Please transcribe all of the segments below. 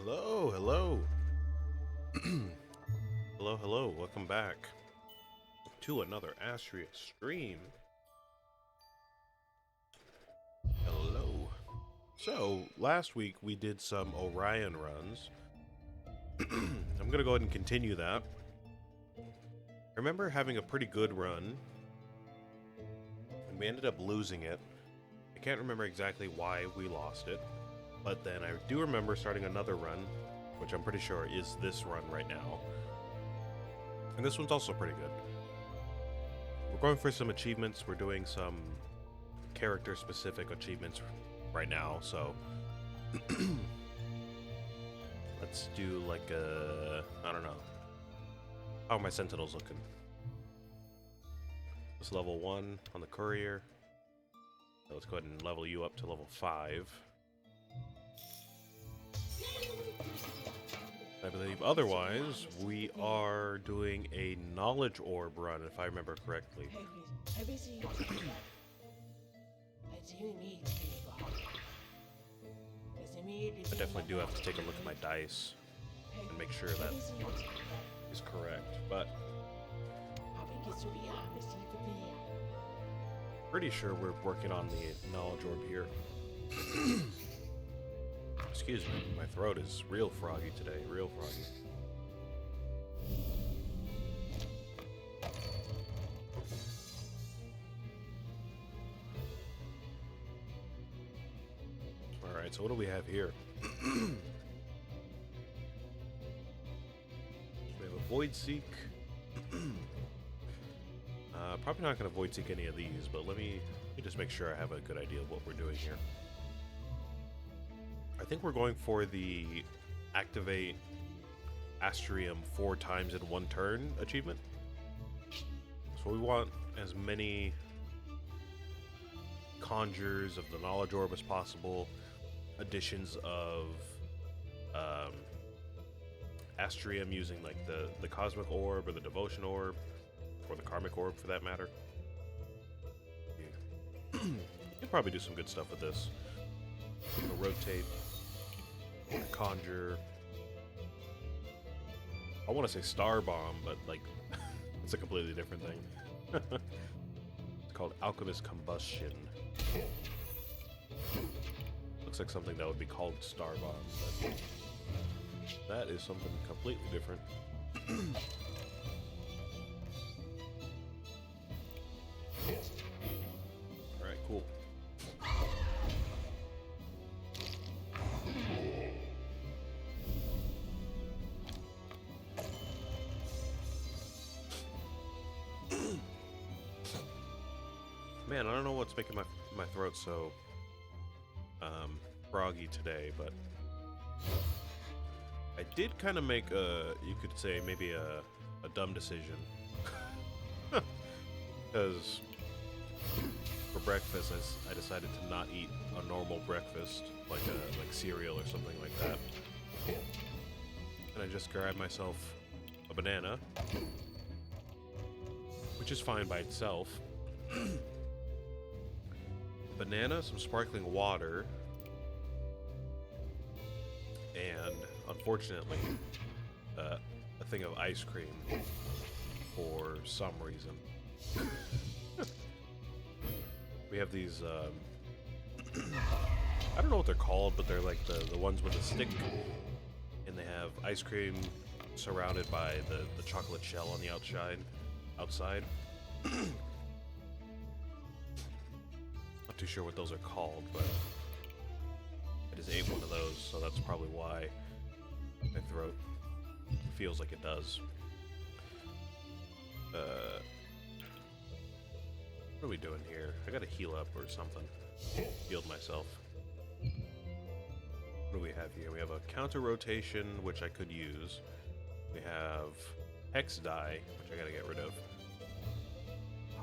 Hello, hello. Hello, hello. Welcome back to another Astrea stream. Hello. So, last week we did some Orion runs. I'm gonna go ahead and continue that. I remember having a pretty good run, and we ended up losing it. I can't remember exactly why we lost it, but then I do remember starting another run, which I'm pretty sure is this run right now. And this one's also pretty good. We're going for some achievements. We're doing some character-specific achievements right now, so let's do like a... I don't know. How are my sentinels looking? This level 1 on the courier. So let's go ahead and level you up to level 5. I believe otherwise, we are doing a knowledge orb run, if I remember correctly. I definitely do have to take a look at my dice and make sure that is correct, but pretty sure we're working on the knowledge orb here. Excuse me, my throat is real froggy today, real froggy. Alright, so what do we have here? We have a Void Seek. Probably not going to Void Seek any of these, but let me just make sure I have a good idea of what we're doing here. I think we're going for the activate Astrium 4 times in one turn achievement. So we want as many conjures of the knowledge orb as possible, additions of Astrium using like the cosmic orb or the devotion orb, or the karmic orb for that matter. You'll probably do some good stuff with this. Rotate, conjure. I want to say star bomb, but like it's a completely different thing. It's called alchemist combustion. Looks like something that would be called star bomb, but that is something completely different. Alright, cool. Man, I don't know what's making my throat so froggy today, but I did kind of make you could say maybe a dumb decision. Because for breakfast, I decided to not eat a normal breakfast, like cereal or something like that. And I just grabbed myself a banana, which is fine by itself. Banana, some sparkling water, and unfortunately, a thing of ice cream for some reason. We have these, I don't know what they're called, but they're like the ones with a stick, and they have ice cream surrounded by the chocolate shell on the outside. Not too sure what those are called, but I just ate one of those, so that's probably why my throat feels like it does. What are we doing here? I gotta heal up or something. Healed myself. What do we have here? We have a counter rotation, which I could use. We have Hex Die, which I gotta get rid of.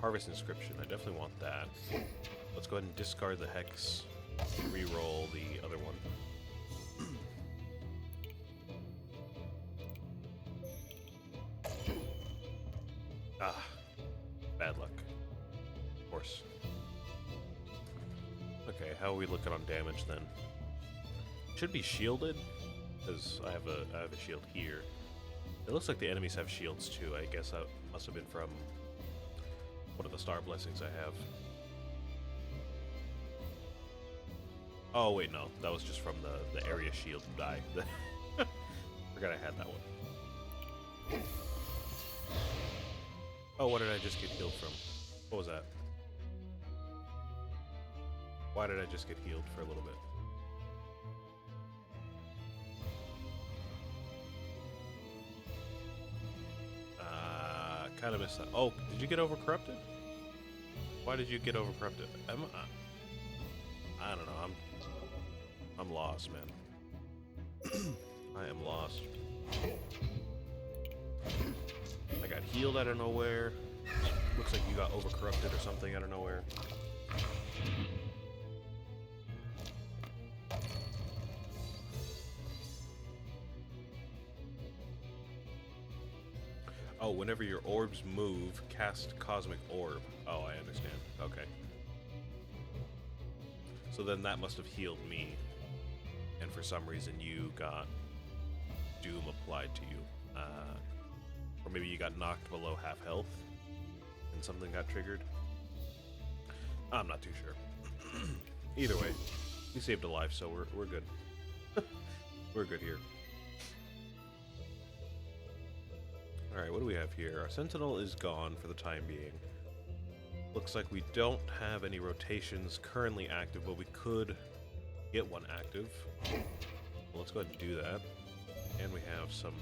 Harvest Inscription, I definitely want that. Let's go ahead and discard the Hex, re-roll the other one. Ah, bad luck. Of course. Okay, how are we looking on damage then? Should be shielded, because I have a shield here. It looks like the enemies have shields too. I guess that must have been from one of the star blessings I have. Oh wait, no, that was just from the area shield die. Forgot I had that one. Oh, what did I just get healed from? What was that? Why did I just get healed for a little bit? Kind of missed that. Oh, did you get overcorrupted? Why did you get overcorrupted? I don't know. I'm lost, man. I am lost. I got healed out of nowhere. Looks like you got overcorrupted or something out of nowhere. Oh, whenever your orbs move, cast Cosmic Orb. Oh, I understand. Okay. So then that must have healed me. And for some reason you got Doom applied to you. Or maybe you got knocked below half health and something got triggered. I'm not too sure. Either way, we saved a life, so we're good. We're good here. Alright, what do we have here? Our Sentinel is gone for the time being. Looks like we don't have any rotations currently active, but we could get one active. Well, let's go ahead and do that. And we have some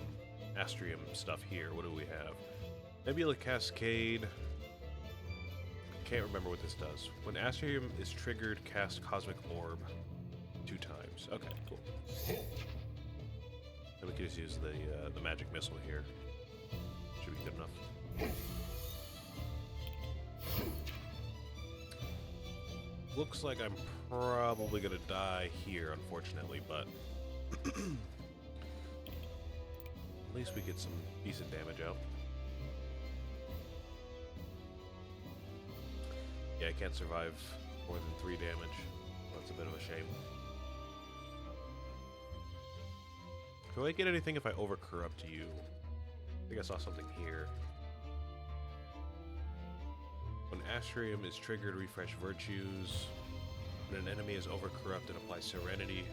Astrea stuff here. What do we have? Nebula Cascade. Can't remember what this does. When Astrea is triggered, cast Cosmic Orb 2 times. Okay, cool. Then we can just use the magic missile here. Should be good enough. Looks like I'm probably gonna die here, unfortunately, but at least we get some decent damage out. Yeah, I can't survive more than 3 damage. That's a bit of a shame. Do I get anything if I overcorrupt you? I think I saw something here. When Astrea is triggered, refresh virtues. When an enemy is overcorrupted, apply Serenity.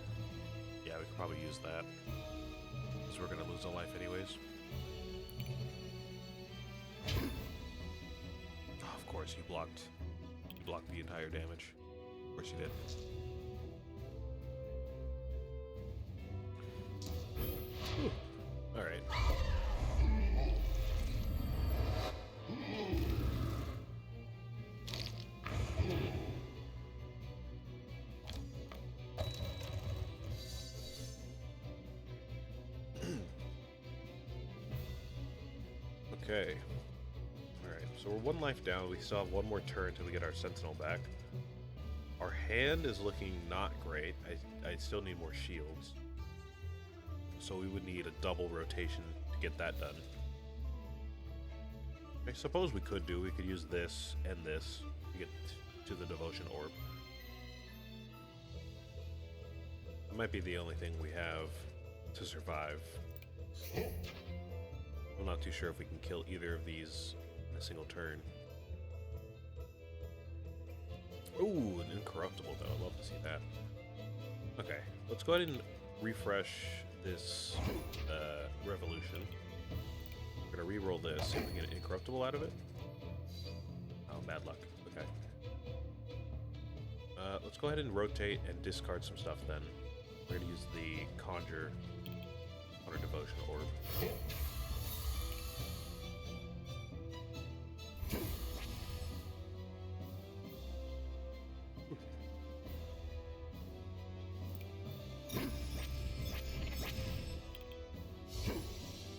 Yeah, we could probably use that. Because we're gonna lose a life anyways. Oh, of course, you blocked the entire damage. Of course you did. Alright. Okay. Alright, so we're 1 life down. We still have 1 more turn until we get our Sentinel back. Our hand is looking not great. I still need more shields. So we would need a double rotation to get that done. I suppose we could use this and this to get to the Devotion Orb. That might be the only thing we have to survive. I'm not too sure if we can kill either of these in a single turn. Ooh, an Incorruptible though. I'd love to see that. Okay, let's go ahead and refresh this Revolution. We're gonna re-roll this, see if we can get an Incorruptible out of it. Oh, bad luck. Okay. Let's go ahead and rotate and discard some stuff then. We're gonna use the Conjure on our Devotion Orb.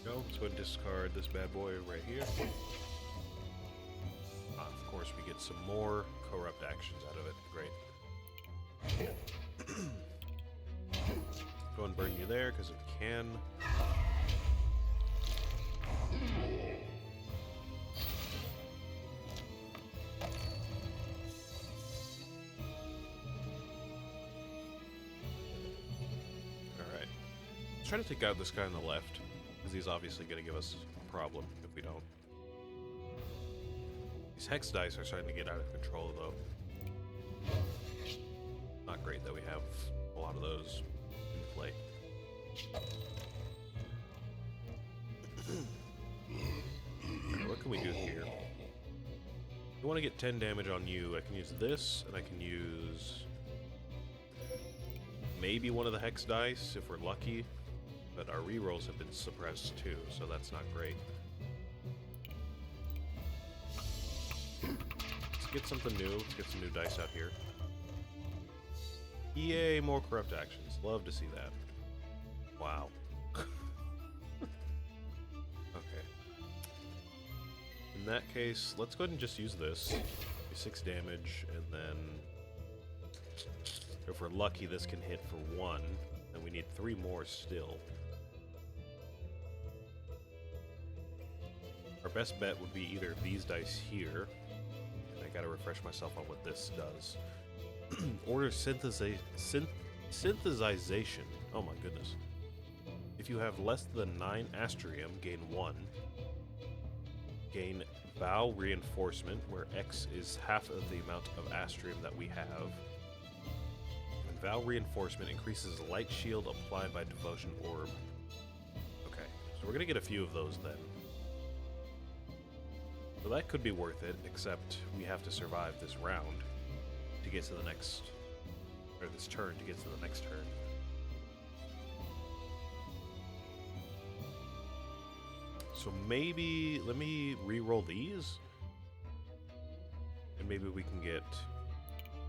Let's go ahead and discard this bad boy right here. Of course, we get some more corrupt actions out of it. Great. Go and burn you there, because it can. Alright. Let's try to take out this guy on the left, because he's obviously going to give us a problem if we don't. These hex dice are starting to get out of control, though. Not great that we have a lot of those in play. Right, what can we do here? If I want to get 10 damage on you, I can use this, and I can use maybe one of the hex dice if we're lucky, but our rerolls have been suppressed too, so that's not great. Let's get something new. Let's get some new dice out here. Yay, more corrupt actions. Love to see that. Wow. Okay. In that case, let's go ahead and just use this. 6 damage, and then if we're lucky, this can hit for 1, and we need 3 more still. Our best bet would be either these dice here, and I gotta refresh myself on what this does. Order synthesization. Oh my goodness. If you have less than 9 Astrium, gain 1. Gain Vow Reinforcement, where X is half of the amount of Astrium that we have. And Vow Reinforcement increases Light Shield applied by Devotion Orb. Okay, so we're gonna get a few of those then. So that could be worth it, except we have to survive this round to get to the next, or this turn to get to the next turn. So maybe, let me re-roll these, and maybe we can get,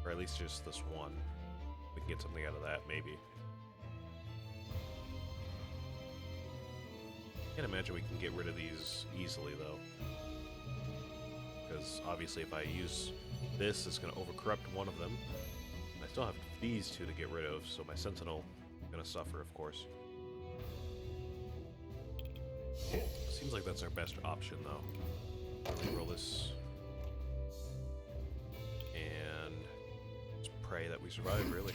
or at least just this one, we can get something out of that, maybe. Can't imagine we can get rid of these easily, though. Because obviously if I use this, it's going to overcorrupt one of them. And I still have these 2 to get rid of, so my Sentinel is going to suffer, of course. Seems like that's our best option, though. Reroll this. And just pray that we survive, really.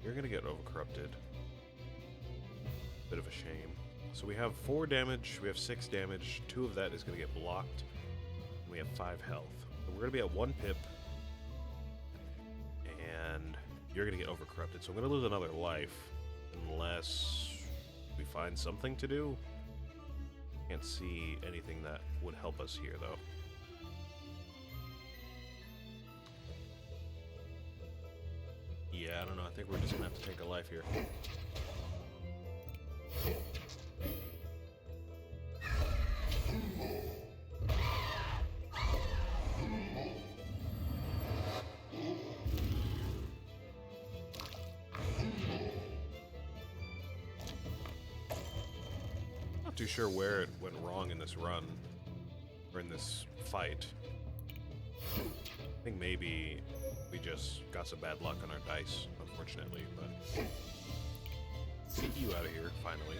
You're going to get overcorrupted. Bit of a shame. So we have 4 damage, we have 6 damage, 2 of that is going to get blocked, and we have 5 health. So we're going to be at 1 pip, and you're going to get overcorrupted. So I'm going to lose another life, unless we find something to do. Can't see anything that would help us here, though. Yeah, I don't know, I think we're just going to have to take a life here. Not too sure where it went wrong in this run, or in this fight. I think maybe we just got some bad luck on our dice, unfortunately, but get you out of here, finally.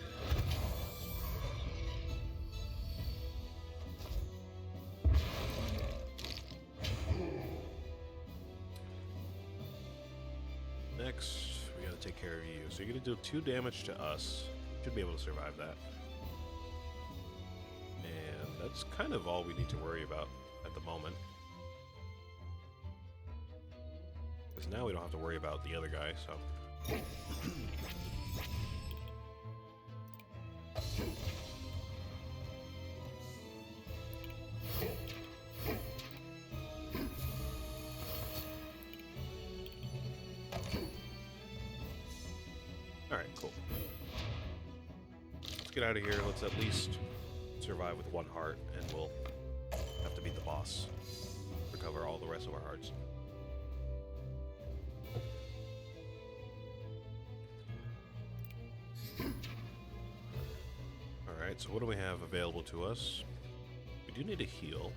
Next, we gotta take care of you. So you're gonna do 2 damage to us. Should be able to survive that. And that's kind of all we need to worry about at the moment. Because now we don't have to worry about the other guy, so... Alright, cool. Let's get out of here. Let's at least survive with 1 heart, and we'll have to beat the boss. Recover all the rest of our hearts. Alright, so what do we have available to us? We do need a heal.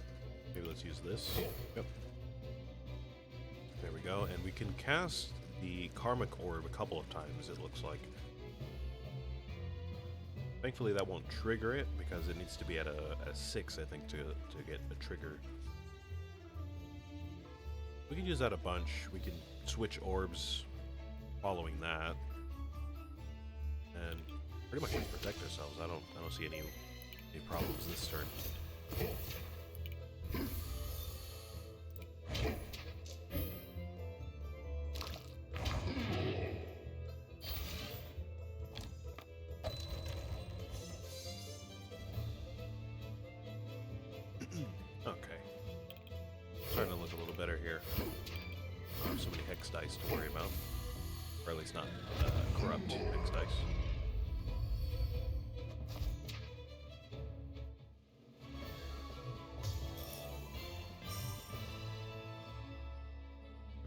Maybe let's use this. Yep. There we go, and we can cast the Karmic Orb a couple of times, it looks like. Thankfully that won't trigger it, because it needs to be at a 6, I think, to get a trigger. We can use that a bunch. We can switch orbs following that. And pretty much just protect ourselves. I don't see any problems this turn. Okay. Starting to look a little better here. Don't have so many hex dice to worry about. Or at least not corrupt hex dice.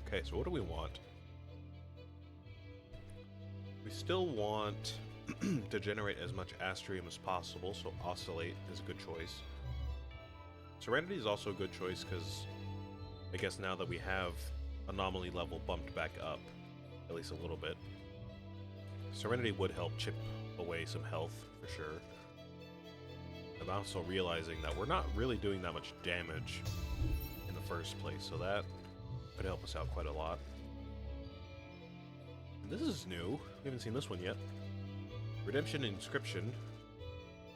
Okay, so what do we want? We still want to generate as much Astrium as possible, so Oscillate is a good choice. Serenity is also a good choice because I guess now that we have Anomaly level bumped back up, at least a little bit, Serenity would help chip away some health for sure. I'm also realizing that we're not really doing that much damage in the first place, so that could help us out quite a lot. And this is new. We haven't seen this one yet. Redemption Inscription.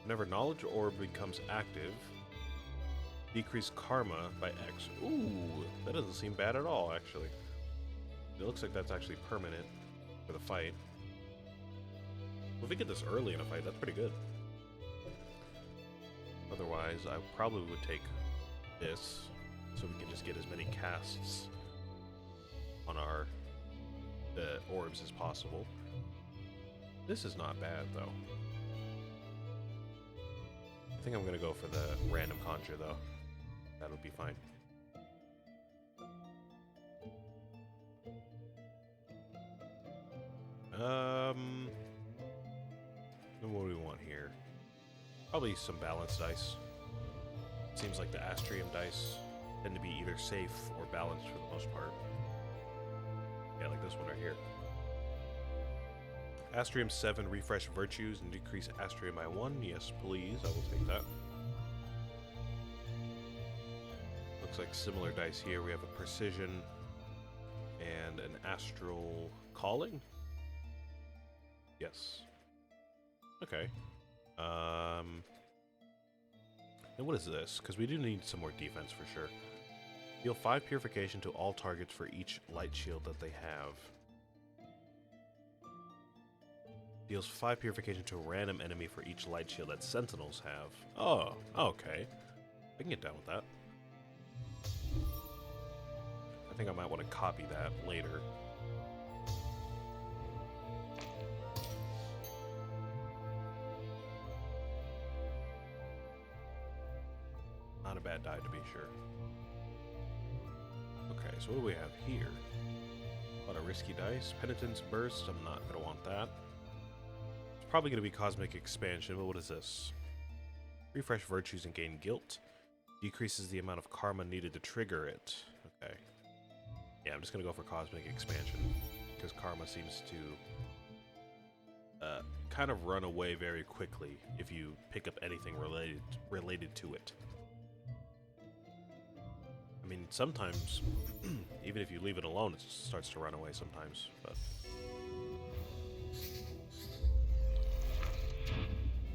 Whenever Knowledge Orb becomes active, decrease Karma by X. Ooh, that doesn't seem bad at all, actually. It looks like that's actually permanent for the fight. Well, if we get this early in a fight, that's pretty good. Otherwise, I probably would take this, so we can just get as many casts on our orbs as possible. This is not bad, though. I think I'm going to go for the random conjure, though. That'll be fine. Then what do we want here? Probably some balanced dice. Seems like the Astrium dice tend to be either safe or balanced for the most part. Yeah, like this one right here. Astrium 7, refresh virtues and decrease Astrium by 1. Yes, please. I will take that. Looks like similar dice here. We have a precision and an astral calling. Yes. Okay. And what is this? Because we do need some more defense for sure. Deal 5 purification to all targets for each light shield that they have. Deals 5 purification to a random enemy for each light shield that sentinels have. Oh, okay. I can get down with that. I think I might want to copy that later. Not a bad die to be sure. Okay, so what do we have here? A lot of risky dice. Penitence Burst, I'm not going to want that. It's probably going to be Cosmic Expansion, but what is this? Refresh virtues and gain guilt. Decreases the amount of karma needed to trigger it. Okay. Yeah, I'm just going to go for Cosmic Expansion, because karma seems to kind of run away very quickly if you pick up anything related to it. I mean, sometimes, even if you leave it alone, it starts to run away sometimes, but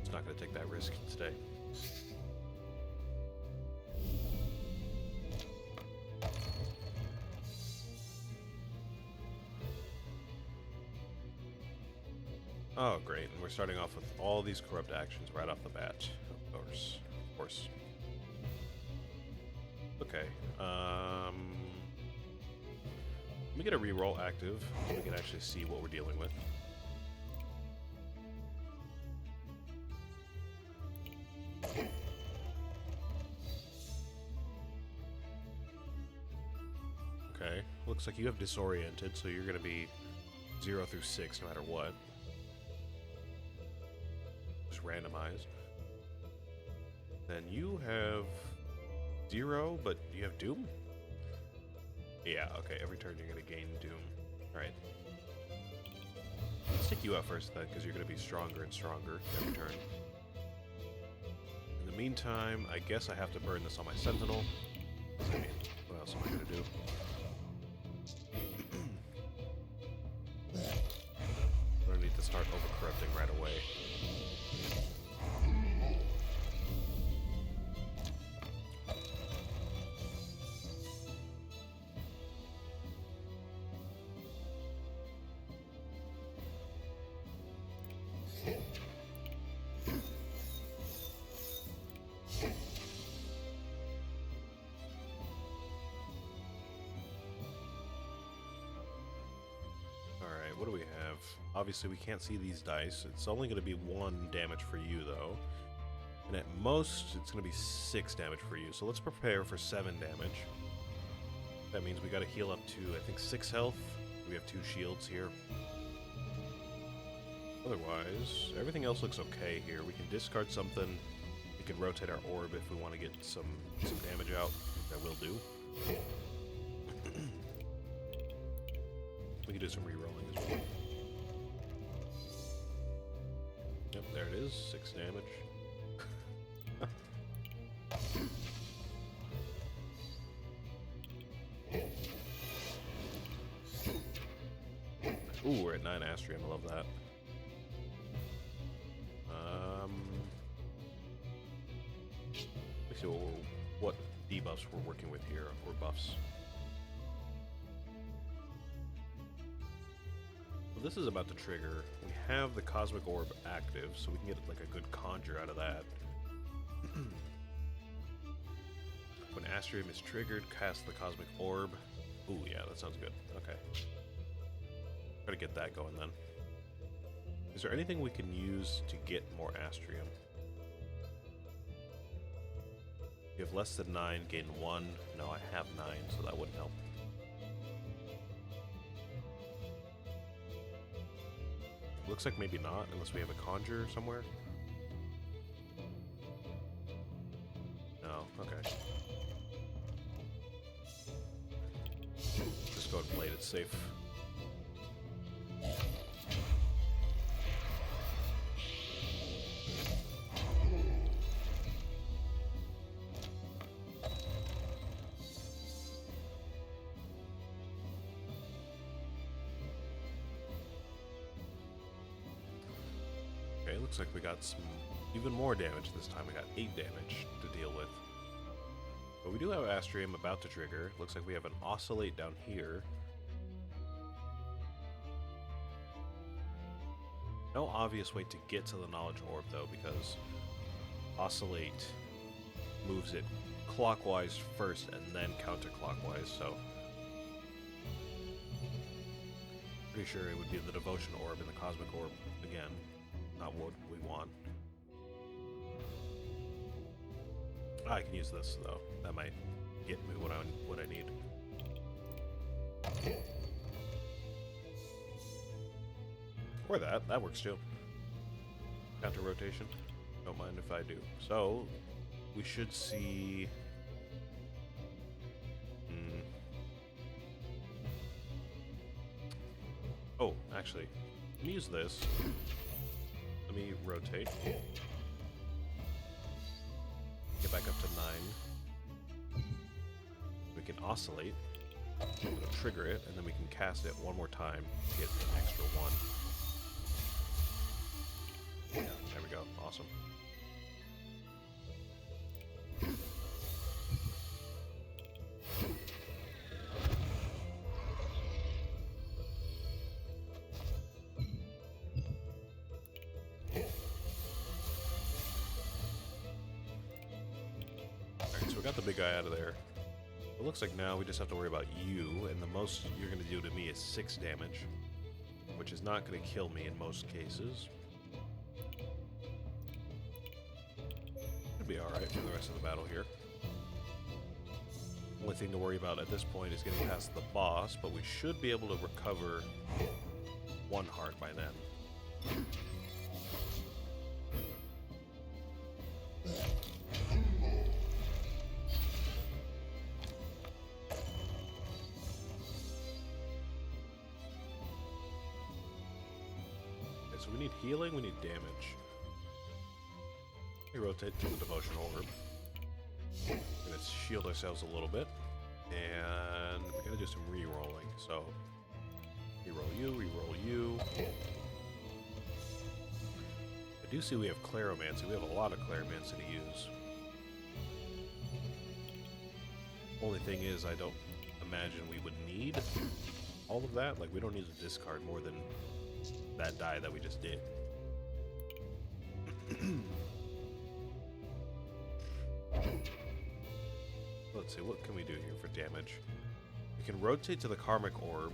it's not going to take that risk today. Oh, great, and we're starting off with all these corrupt actions right off the bat, of course. Okay, let me get a reroll active so we can actually see what we're dealing with. Okay, looks like you have disoriented, so you're going to be 0 through 6 no matter what. Just randomized. Then you have 0, but you have Doom? Yeah, okay, every turn you're going to gain Doom. Alright. Let's take you out first then, because you're going to be stronger and stronger every turn. In the meantime, I guess I have to burn this on my Sentinel. I mean, what else am I going to do? what do we have? Obviously, we can't see these dice. It's only going to be 1 damage for you, though. And at most, it's going to be 6 damage for you. So let's prepare for 7 damage. That means we got to heal up to, I think, 6 health. We have 2 shields here. Otherwise, everything else looks okay here. We can discard something. We can rotate our orb if we want to get some damage out. That will do. We can do some re-rolling as well. Yep, there it is. 6 damage. Ooh, we're at 9 Astrea. I love that. Let's see what debuffs we're working with here, or buffs. Well, this is about to trigger. We have the Cosmic Orb active, so we can get like a good conjure out of that. When Astrea is triggered, cast the Cosmic Orb. Ooh, yeah, that sounds good. Okay. Try to get that going then. Is there anything we can use to get more Astrea? You have less than 9, gain 1. No, I have 9, so that wouldn't help. Looks like maybe not, unless we have a conjure somewhere. No, okay. Just go and play it, it's safe. Okay, looks like we got some even more damage this time. We got 8 damage to deal with. But we do have Astrea about to trigger. Looks like we have an Oscillate down here. No obvious way to get to the Knowledge Orb, though, because Oscillate moves it clockwise first and then counterclockwise, so... Pretty sure it would be the Devotion Orb and the Cosmic Orb again. Not what we want. I can use this, though. That might get me what I need. Or that. That works too. Counter rotation. Don't mind if I do. So, we should see... Oh, actually, let me use this. Let me rotate. Get back up to 9. We can oscillate. It'll trigger it, and then we can cast it one more time to get an extra 1. Yeah, there we go. Awesome. Got the big guy out of there. It looks like now we just have to worry about you, and the most you're going to do to me is 6 damage, which is not going to kill me in most cases. Should be alright for the rest of the battle here. Only thing to worry about at this point is getting past the boss, but we should be able to recover 1 heart by then. So we need healing, we need damage. We rotate to the Devotion Orb. Let's shield ourselves a little bit. And we're gonna do some re-rolling. So, re-roll you, re-roll you. I do see we have Claromancy. We have a lot of Claromancy to use. Only thing is, I don't imagine we would need all of that. Like, we don't need to discard more than that die that we just did. Let's see, what can we do here for damage? We can rotate to the Karmic Orb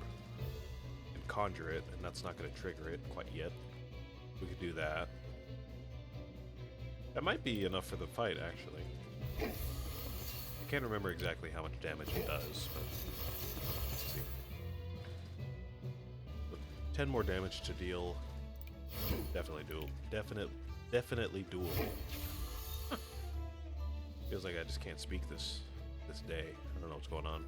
and conjure it, and that's not going to trigger it quite yet. We could do that. That might be enough for the fight, actually. I can't remember exactly how much damage it does, but let's see. With 10 more damage to deal. Definitely definitely doable. Huh. Feels like I just can't speak this day. I don't know what's going on.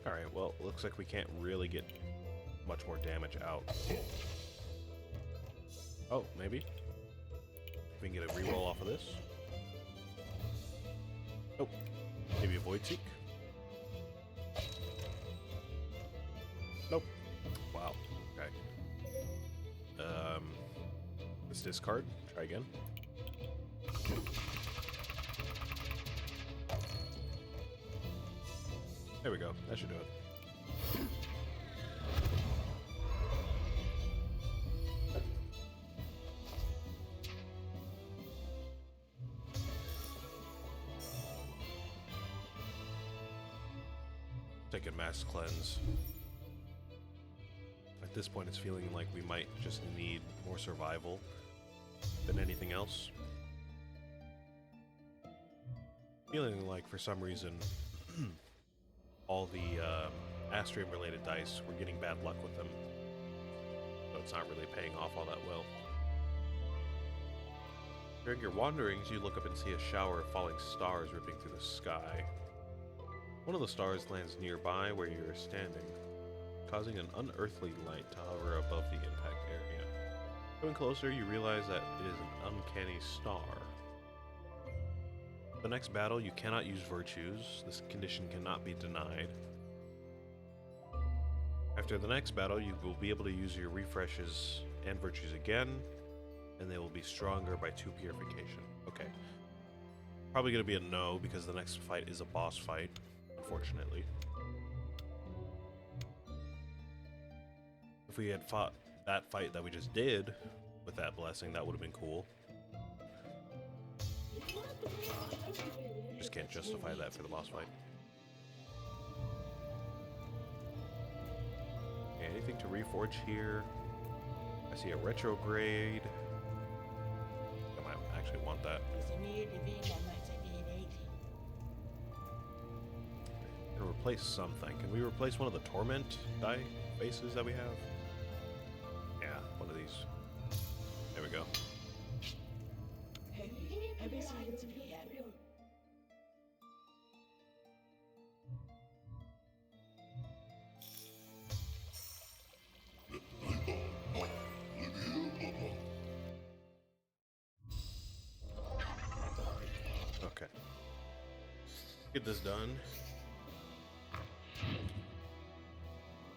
Alright, well, looks like we can't really get much more damage out. Oh, maybe? We can get a reroll off of this. Oh, maybe a Void Seek? Nope. Wow, okay. Let's discard. Try again. There we go. That should do it. Take a mass cleanse. At this point, it's feeling like we might just need more survival than anything else. Feeling like, for some reason, all the Astrea-related dice, we're getting bad luck with them. So it's not really paying off all that well. During your wanderings, you look up and see a shower of falling stars ripping through the sky. One of the stars lands nearby where you are standing, causing an unearthly light to hover above the impact area. Coming closer, you realize that it is an uncanny star. The next battle, you cannot use virtues. This condition cannot be denied. After the next battle, you will be able to use your refreshes and virtues again, and they will be stronger by 2 purification. Okay. Probably going to be a no, because the next fight is a boss fight, unfortunately. If we had fought that fight that we just did with that blessing, that would have been cool. Just can't justify that for the boss fight. Okay, anything to reforge here? I see a retrograde. I might actually want that. Gonna replace something. Can we replace one of the torment die faces that we have? Yeah, one of these. There we go. Okay. Get this done.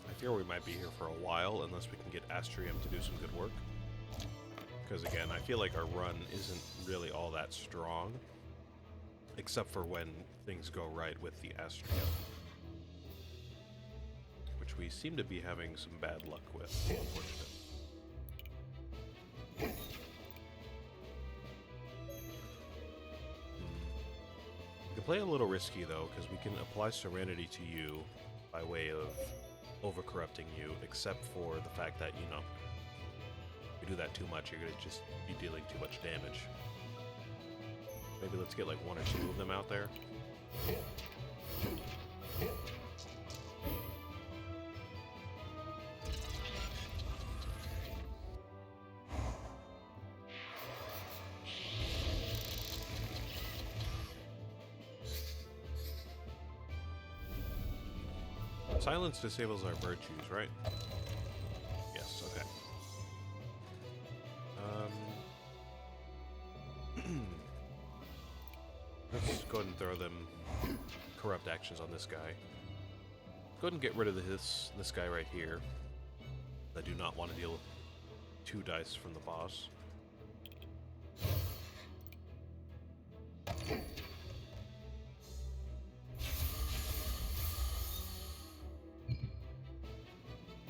I fear we might be here for a while unless we can get Astrea to do some good work. Because again, I feel like our run isn't really all that strong, except for when things go right with the Astrea, which we seem to be having some bad luck with, unfortunately. We can play a little risky though, because we can apply Serenity to you by way of over-corrupting you, except for the fact that, you know, if you do that too much, you're going to just be dealing too much damage. Maybe let's get like 1 or 2 of them out there. Silence disables our virtues, right? Yes, okay. Let's go ahead and throw them corrupt actions on this guy. Go ahead and get rid of this guy right here. I do not want to deal with 2 dice from the boss.